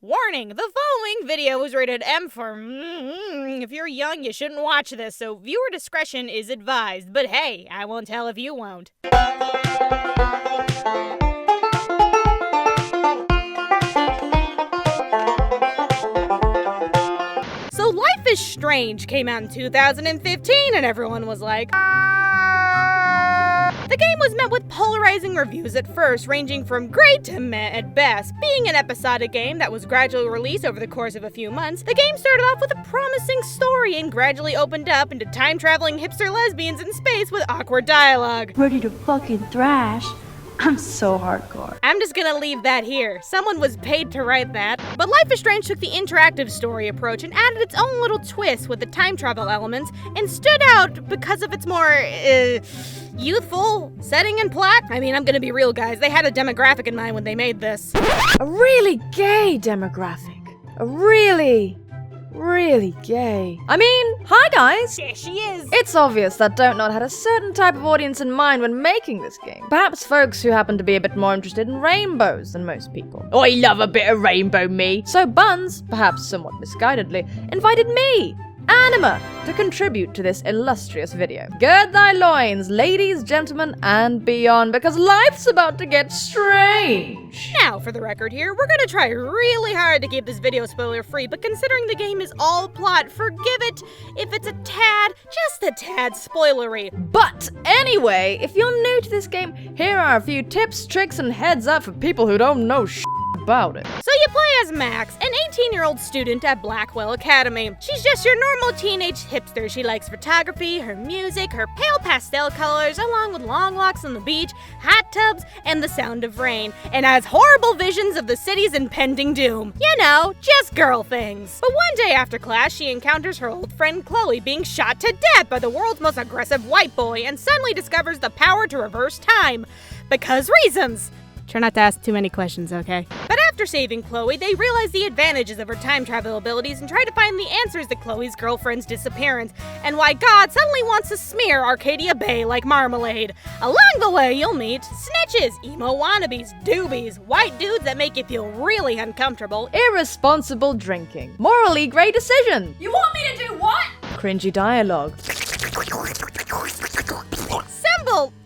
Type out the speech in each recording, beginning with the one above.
Warning, the following video is rated M for if you're young, you shouldn't watch this, so viewer discretion is advised. But hey, I won't tell if you won't. So Life is Strange came out in 2015 and everyone was like, The game was met with polarizing reviews at first, ranging from great to meh at best. Being an episodic game that was gradually released over the course of a few months, the game started off with a promising story and gradually opened up into time-traveling hipster lesbians in space with awkward dialogue. Ready to fucking thrash. I'm so hardcore. I'm just gonna leave that here. Someone was paid to write that. But Life is Strange took the interactive story approach and added its own little twist with the time travel elements and stood out because of its more, youthful setting and plot. I mean, I'm gonna be real, guys. They had a demographic in mind when they made this. A really gay demographic. A really gay. I mean, hi guys! There she is! It's obvious that Don't had a certain type of audience in mind when making this game. Perhaps folks who happen to be a bit more interested in rainbows than most people. I love a bit of rainbow, me! So Buns, perhaps somewhat misguidedly, invited me, Anima, to contribute to this illustrious video. Gird thy loins, ladies, gentlemen, and beyond, because life's about to get strange. Now, for the record here, we're gonna try really hard to keep this video spoiler-free, but considering the game is all plot, forgive it if it's a tad, just a tad spoilery. But anyway, if you're new to this game, here are a few tips, tricks, and heads up for people who don't know about it. So you play as Max, an 18-year-old student at Blackwell Academy. She's just your normal teenage hipster. She likes photography, her music, her pale pastel colors, along with long walks on the beach, hot tubs, and the sound of rain, and has horrible visions of the city's impending doom. You know, just girl things. But one day after class, she encounters her old friend Chloe being shot to death by the world's most aggressive white boy and suddenly discovers the power to reverse time. Because reasons. Try not to ask too many questions, okay? But after saving Chloe, they realize the advantages of her time travel abilities and try to find the answers to Chloe's girlfriend's disappearance and why God suddenly wants to smear Arcadia Bay like marmalade. Along the way, you'll meet snitches, emo wannabes, doobies, white dudes that make you feel really uncomfortable, Irresponsible drinking. Morally grey decision. You want me to do what? Cringy dialogue.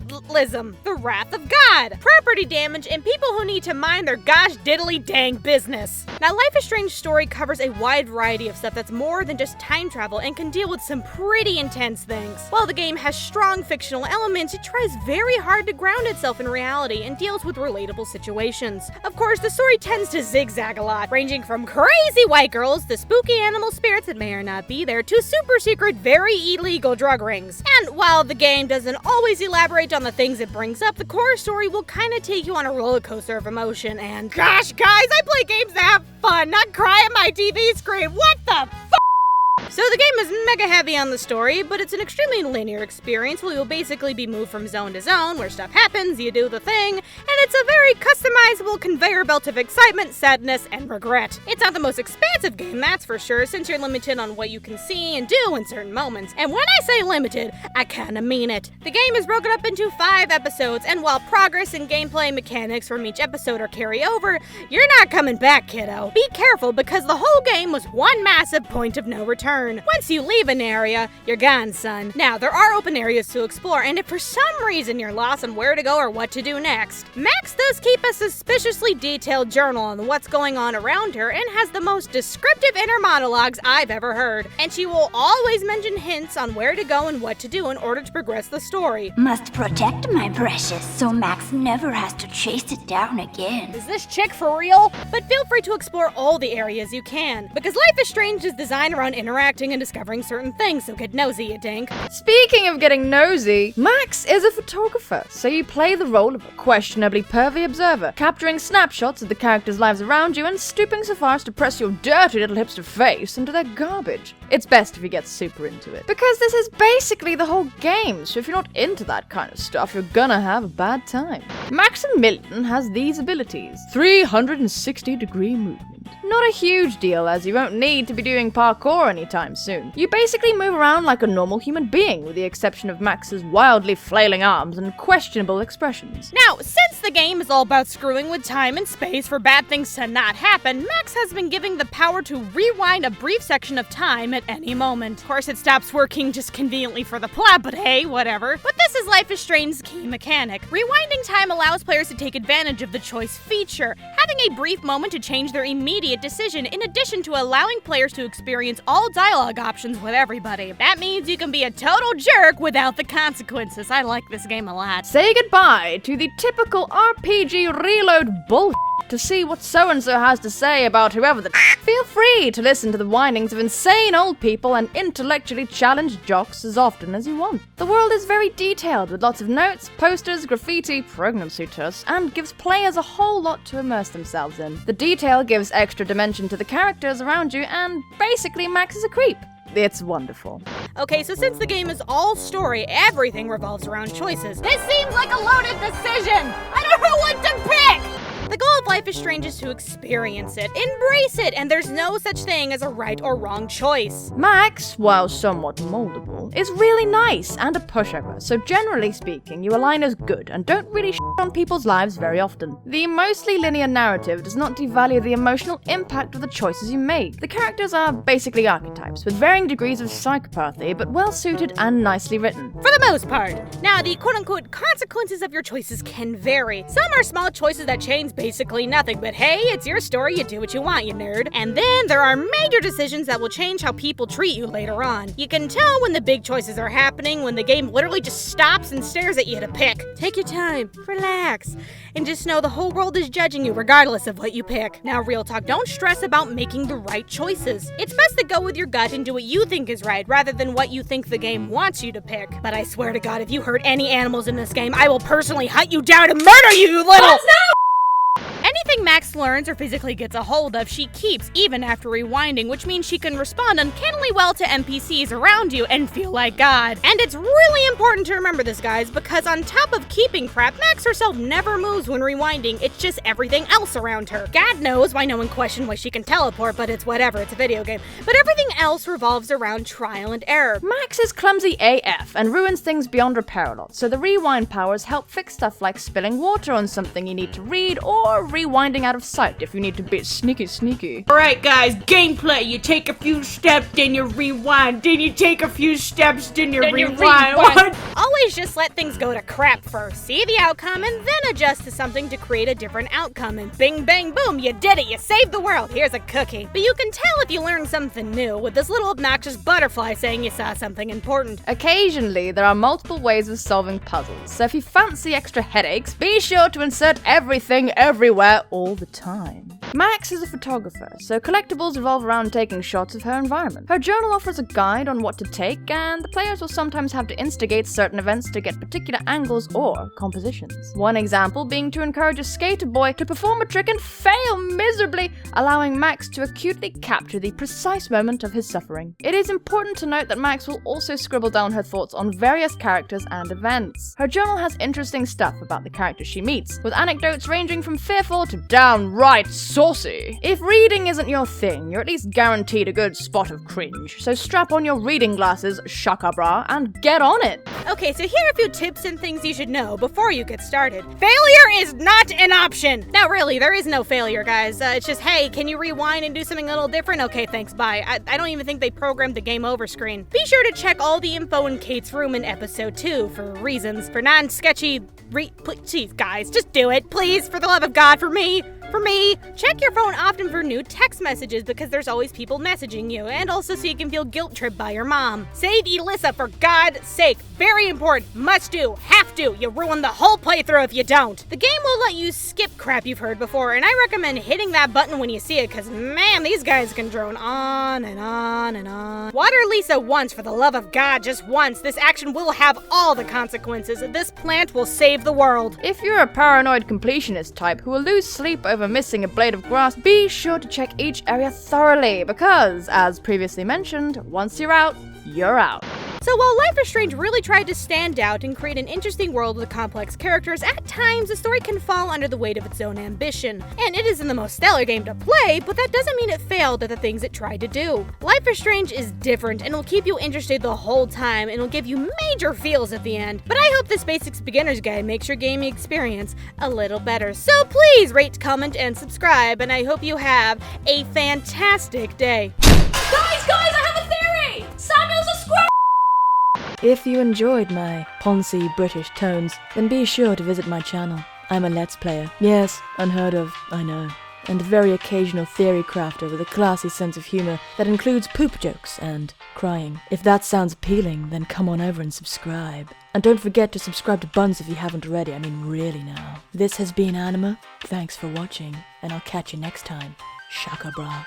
symbolism, the wrath of God, property damage, and people who need to mind their gosh diddly dang business. Now, Life is Strange's story covers a wide variety of stuff that's more than just time travel and can deal with some pretty intense things. While the game has strong fictional elements, it tries very hard to ground itself in reality and deals with relatable situations. Of course, the story tends to zigzag a lot, ranging from crazy white girls to spooky animal spirits that may or not be there to super secret, very illegal drug rings. And while the game doesn't always elaborate on the things it brings up, the core story will kind of take you on a roller coaster of emotion and gosh, guys, I play games to have fun, not cry at my TV screen. What the f***? So the game is mega heavy on the story, but it's an extremely linear experience where you'll basically be moved from zone to zone, where stuff happens, you do the thing, and it's a very customizable conveyor belt of excitement, sadness, and regret. It's not the most expansive game, that's for sure, since you're limited on what you can see and do in certain moments. And when I say limited, I kinda mean it. The game is broken up into 5 episodes, and while progress and gameplay mechanics from each episode are carry over, you're not coming back, kiddo. Be careful, because the whole game was one massive point of no return. Once you leave an area, you're gone, son. Now, there are open areas to explore, and if for some reason you're lost on where to go or what to do next, Max does keep a suspiciously detailed journal on what's going on around her and has the most descriptive inner monologues I've ever heard. And she will always mention hints on where to go and what to do in order to progress the story. Must protect my precious so Max never has to chase it down again. Is this chick for real? But feel free to explore all the areas you can, because Life is Strange is designed around interacting and discovering certain things, so get nosy, you dink. Speaking of getting nosy, Max is a photographer, so you play the role of a questionably pervy observer, capturing snapshots of the characters' lives around you and stooping so far as to press your dirty little hipster face into their garbage. It's best if you get super into it, because this is basically the whole game, so if you're not into that kind of stuff, you're gonna have a bad time. Maximilian has these abilities: 360-degree movement, Not a huge deal, as you won't need to be doing parkour anytime soon. You basically move around like a normal human being, with the exception of Max's wildly flailing arms and questionable expressions. Now, since the game is all about screwing with time and space for bad things to not happen, Max has been given the power to rewind a brief section of time at any moment. Of course, it stops working just conveniently for the plot, but hey, whatever. But this is Life is Strange's key mechanic. Rewinding time allows players to take advantage of the choice feature, having a brief moment to change their immediate decision, in addition to allowing players to experience all dialogue options with everybody. That means you can be a total jerk without the consequences. I like this game a lot. Say goodbye to the typical RPG reload bullshit to see what so-and-so has to say about whoever the Feel free to listen to the whinings of insane old people and intellectually challenged jocks as often as you want. The world is very detailed, with lots of notes, posters, graffiti, pregnancy tests, and gives players a whole lot to immerse themselves in. The detail gives extra dimension to the characters around you, and basically Max is a creep. It's wonderful. Okay, so since the game is all story, everything revolves around choices. This seems like a loaded decision! I don't know what to pick! The goal of Life is Strange is to experience it, embrace it, and there's no such thing as a right or wrong choice. Max, while somewhat moldable, is really nice and a pushover, so generally speaking, you align as good and don't really shit on people's lives very often. The mostly linear narrative does not devalue the emotional impact of the choices you make. The characters are basically archetypes, with varying degrees of psychopathy, but well suited and nicely written. For the most part. Now, the quote-unquote consequences of your choices can vary. Some are small choices that change basically nothing, but hey, it's your story, you do what you want, you nerd. And then there are major decisions that will change how people treat you later on. You can tell when the big choices are happening, when the game literally just stops and stares at you to pick. Take your time, relax, and just know the whole world is judging you regardless of what you pick. Now, real talk, don't stress about making the right choices. It's best to go with your gut and do what you think is right, rather than what you think the game wants you to pick. But I swear to God, if you hurt any animals in this game, I will personally hunt you down and murder you, you little— Anything Max learns or physically gets a hold of, she keeps, even after rewinding, which means she can respond uncannily well to NPCs around you and feel like God. And it's really important to remember this, guys, because on top of keeping crap, Max herself never moves when rewinding, it's just everything else around her. God knows why no one questioned why she can teleport, but it's whatever, it's a video game. But everything else revolves around trial and error. Max is clumsy AF and ruins things beyond repair a lot, so the rewind powers help fix stuff like spilling water on something you need to read, or rewinding out of sight if you need to be sneaky. Alright guys, gameplay. You take a few steps, then you rewind. Then you take a few steps, then you rewind. What? Always just let things go to crap first. See the outcome and then adjust to something to create a different outcome. And bing, bang, boom, you did it. You saved the world. Here's a cookie. But you can tell if you learned something new with this little obnoxious butterfly saying you saw something important. Occasionally, there are multiple ways of solving puzzles, so if you fancy extra headaches, be sure to insert everything everywhere all the time. Max is a photographer, so collectibles revolve around taking shots of her environment. Her journal offers a guide on what to take, and the players will sometimes have to instigate certain events to get particular angles or compositions. One example being to encourage a skater boy to perform a trick and fail miserably, allowing Max to acutely capture the precise moment of his suffering. It is important to note that Max will also scribble down her thoughts on various characters and events. Her journal has interesting stuff about the characters she meets, with anecdotes ranging from fearful to downright saucy. If reading isn't your thing, you're at least guaranteed a good spot of cringe, so strap on your reading glasses, shaka bra, and get on it. Okay, so here are a few tips and things you should know before you get started. Failure is not an option! Now really, there is no failure, guys. It's just, hey, can you rewind and do something a little different? Okay, thanks, bye. I don't even think they programmed the game over screen. Be sure to check all the info in Kate's room in episode 2 for reasons. For non-sketchy please, guys, just do it, please, for the love of God, for me. Check your phone often for new text messages because there's always people messaging you, and also so you can feel guilt-tripped by your mom. Save Elissa, for God's sake. Very important. Must do. Have to. You ruin the whole playthrough if you don't. The game will let you skip crap you've heard before, and I recommend hitting that button when you see it because, man, these guys can drone on and on and on. Water Lisa once, for the love of God, just once. This action will have all the consequences. This plant will save the world. If you're a paranoid completionist type who will lose sleep over missing a blade of grass, be sure to check each area thoroughly because, as previously mentioned, once you're out, you're out. So while Life is Strange really tried to stand out and create an interesting world with complex characters, at times the story can fall under the weight of its own ambition. And it isn't the most stellar game to play, but that doesn't mean it failed at the things it tried to do. Life is Strange is different and will keep you interested the whole time and will give you major feels at the end. But I hope this Basics Beginner's Guide makes your gaming experience a little better. So please rate, comment, and subscribe, and I hope you have a fantastic day. Guys, I have a theory! Samuel's a squirrel! If you enjoyed my poncy British tones, then be sure to visit my channel. I'm a Let's Player. Yes, unheard of, I know. And a very occasional theory crafter with a classy sense of humor that includes poop jokes and crying. If that sounds appealing, then come on over and subscribe. And don't forget to subscribe to Buns if you haven't already, I mean really now. This has been Anima, thanks for watching, and I'll catch you next time. Shaka bra.